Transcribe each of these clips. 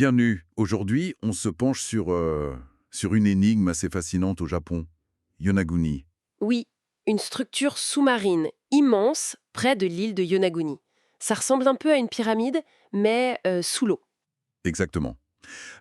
Bienvenue. Aujourd'hui, on se penche sur une énigme assez fascinante au Japon, Yonaguni. Oui, une structure sous-marine immense près de l'île de Yonaguni. Ça ressemble un peu à une pyramide, mais sous l'eau. Exactement.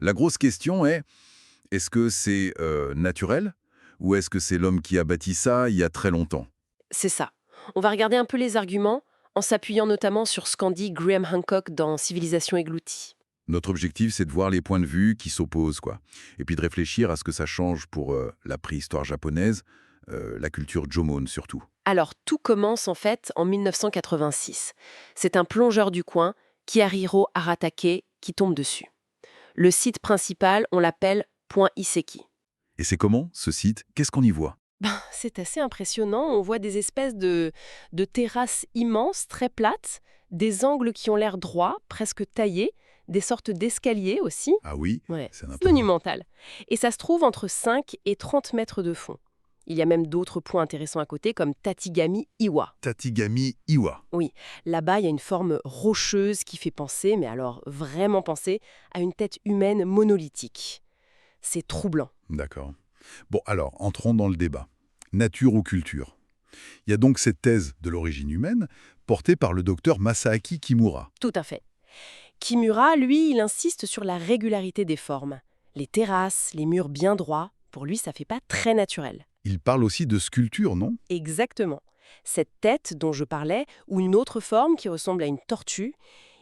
La grosse question est-ce que c'est naturel ou est-ce que c'est l'homme qui a bâti ça il y a très longtemps? C'est ça. On va regarder un peu les arguments en s'appuyant notamment sur ce qu'en dit Graham Hancock dans Civilisation égloutie. Notre objectif, c'est de voir les points de vue qui s'opposent, quoi. Et puis de réfléchir à ce que ça change pour la préhistoire japonaise, la culture Jomon surtout. Alors, tout commence en fait en 1986. C'est un plongeur du coin, Kiariro Aratake, qui tombe dessus. Le site principal, on l'appelle Point Iseki. Et c'est comment, ce site? Qu'est-ce qu'on y voit? C'est assez impressionnant. On voit des espèces de terrasses immenses, très plates, des angles qui ont l'air droits, presque taillés, des sortes d'escaliers aussi. Ah oui, Ouais, c'est c'est imposant. monumental. Et ça se trouve entre 5 et 30 mètres de fond. Il y a même d'autres points intéressants à côté, comme Tatigami Iwa. Tatigami Iwa. Oui, là-bas, il y a une forme rocheuse qui fait penser, mais alors vraiment penser, à une tête humaine monolithique. C'est troublant. D'accord. Bon, alors, entrons dans le débat. Nature ou culture? Il y a donc cette thèse de l'origine humaine, portée par le docteur Masaaki Kimura. Tout à fait. Kimura, lui, il insiste sur la régularité des formes. Les terrasses, les murs bien droits, pour lui, ça fait pas très naturel. Il parle aussi de sculpture, non? Exactement. Cette tête dont je parlais, ou une autre forme qui ressemble à une tortue,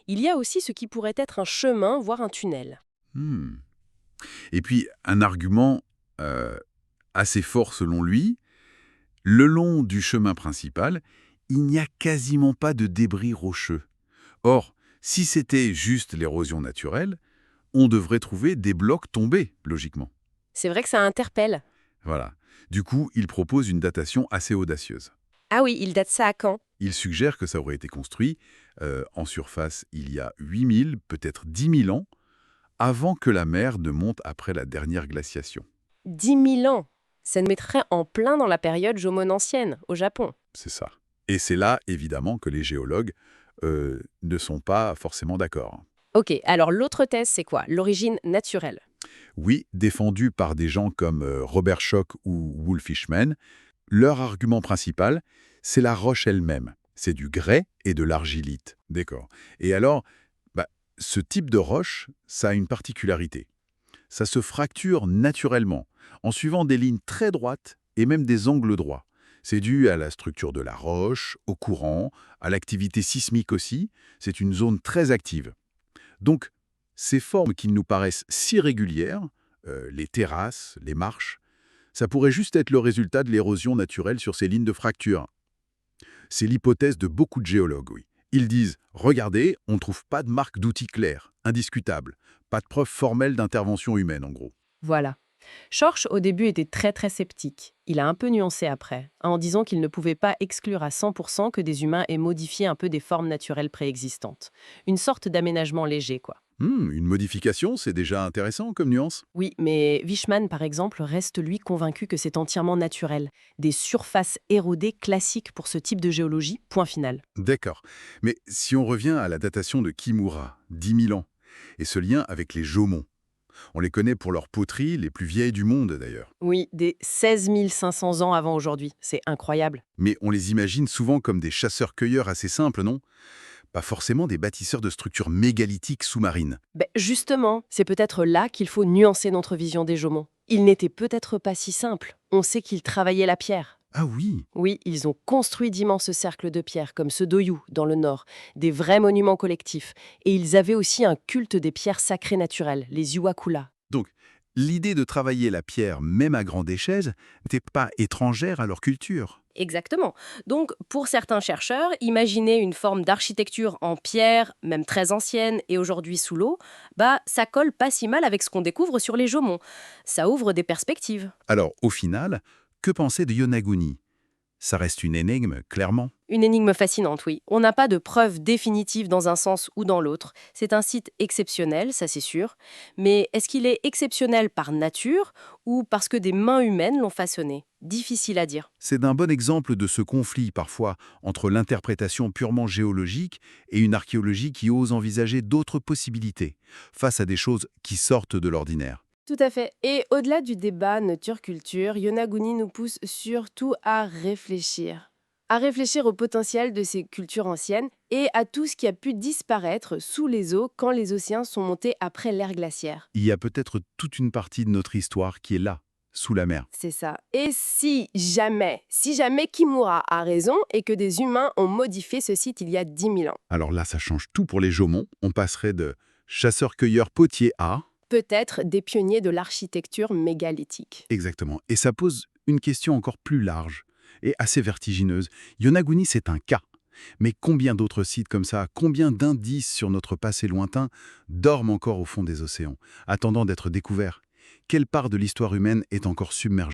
il y a aussi ce qui pourrait être un chemin, voire un tunnel. Hmm. Et puis, un argument euh, assez fort selon lui, le long du chemin principal, il n'y a quasiment pas de débris rocheux. Or, si c'était juste l'érosion naturelle, on devrait trouver des blocs tombés, logiquement. C'est vrai que ça interpelle. Voilà. Du coup, il propose une datation assez audacieuse. Ah oui, il date ça à quand? Il suggère que ça aurait été construit en surface il y a 8000, peut-être 10 000 ans, avant que la mer ne monte après la dernière glaciation. 10 000 ans. Ça nous mettrait en plein dans la période Jomon ancienne, au Japon. C'est ça. Et c'est là, évidemment, que les géologues ne sont pas forcément d'accord. Ok, alors l'autre thèse, c'est quoi? L'origine naturelle. Oui, défendus par des gens comme Robert Schoch ou Wolfishman, leur argument principal, c'est la roche elle-même. C'est du grès et de l'argilite. D'accord. Et alors, bah, ce type de roche, ça a une particularité. Ça se fracture naturellement, en suivant des lignes très droites et même des angles droits. C'est dû à la structure de la roche, au courant, à l'activité sismique aussi. C'est une zone très active. Donc, ces formes qui nous paraissent si régulières, les terrasses, les marches, ça pourrait juste être le résultat de l'érosion naturelle sur ces lignes de fracture. C'est l'hypothèse de beaucoup de géologues, oui. Ils disent, regardez, on ne trouve pas de marque d'outils clairs, indiscutables, pas de preuve formelle d'intervention humaine en gros. Voilà. Schorsch, au début, était très très sceptique. Il a un peu nuancé après, en disant qu'il ne pouvait pas exclure à 100% que des humains aient modifié un peu des formes naturelles préexistantes. Une sorte d'aménagement léger, quoi. Une modification, c'est déjà intéressant comme nuance. Oui, mais Wishman, par exemple, reste lui convaincu que c'est entièrement naturel. Des surfaces érodées classiques pour ce type de géologie, point final. D'accord. Mais si on revient à la datation de Kimura, 10 000 ans, et ce lien avec les Jomon, on les connaît pour leurs poteries, les plus vieilles du monde d'ailleurs. Oui, des 16 500 ans avant aujourd'hui. C'est incroyable. Mais on les imagine souvent comme des chasseurs-cueilleurs assez simples, non? Pas forcément des bâtisseurs de structures mégalithiques sous-marines. Ben, justement, c'est peut-être là qu'il faut nuancer notre vision des Jomon. Ils n'étaient peut-être pas si simples. On sait qu'ils travaillaient la pierre. Ah oui. Oui, ils ont construit d'immenses cercles de pierre, comme ceux d'Oyu, dans le nord, des vrais monuments collectifs. Et ils avaient aussi un culte des pierres sacrées naturelles, les Iwakula. Donc, l'idée de travailler la pierre, même à grande échelle, n'était pas étrangère à leur culture. Exactement. Donc, pour certains chercheurs, imaginer une forme d'architecture en pierre, même très ancienne et aujourd'hui sous l'eau, ça colle pas si mal avec ce qu'on découvre sur les Jomon. Ça ouvre des perspectives. Alors, au final, que penser de Yonaguni? Ça reste une énigme, clairement. Une énigme fascinante, oui. On n'a pas de preuve définitive dans un sens ou dans l'autre. C'est un site exceptionnel, ça c'est sûr. Mais est-ce qu'il est exceptionnel par nature ou parce que des mains humaines l'ont façonné? Difficile à dire. C'est d'un bon exemple de ce conflit, parfois, entre l'interprétation purement géologique et une archéologie qui ose envisager d'autres possibilités, face à des choses qui sortent de l'ordinaire. Tout à fait. Et au-delà du débat nature-culture, Yonaguni nous pousse surtout à réfléchir. À réfléchir au potentiel de ces cultures anciennes et à tout ce qui a pu disparaître sous les eaux quand les océans sont montés après l'ère glaciaire. Il y a peut-être toute une partie de notre histoire qui est là, sous la mer. C'est ça. Et si jamais Kimura a raison et que des humains ont modifié ce site il y a 10 000 ans, Alors là, ça change tout pour les Jomons. On passerait de chasseurs-cueilleurs potiers à... peut-être des pionniers de l'architecture mégalithique. Exactement. Et ça pose une question encore plus large et assez vertigineuse. Yonaguni, c'est un cas. Mais combien d'autres sites comme ça, combien d'indices sur notre passé lointain dorment encore au fond des océans, attendant d'être découverts? Quelle part de l'histoire humaine est encore submergée?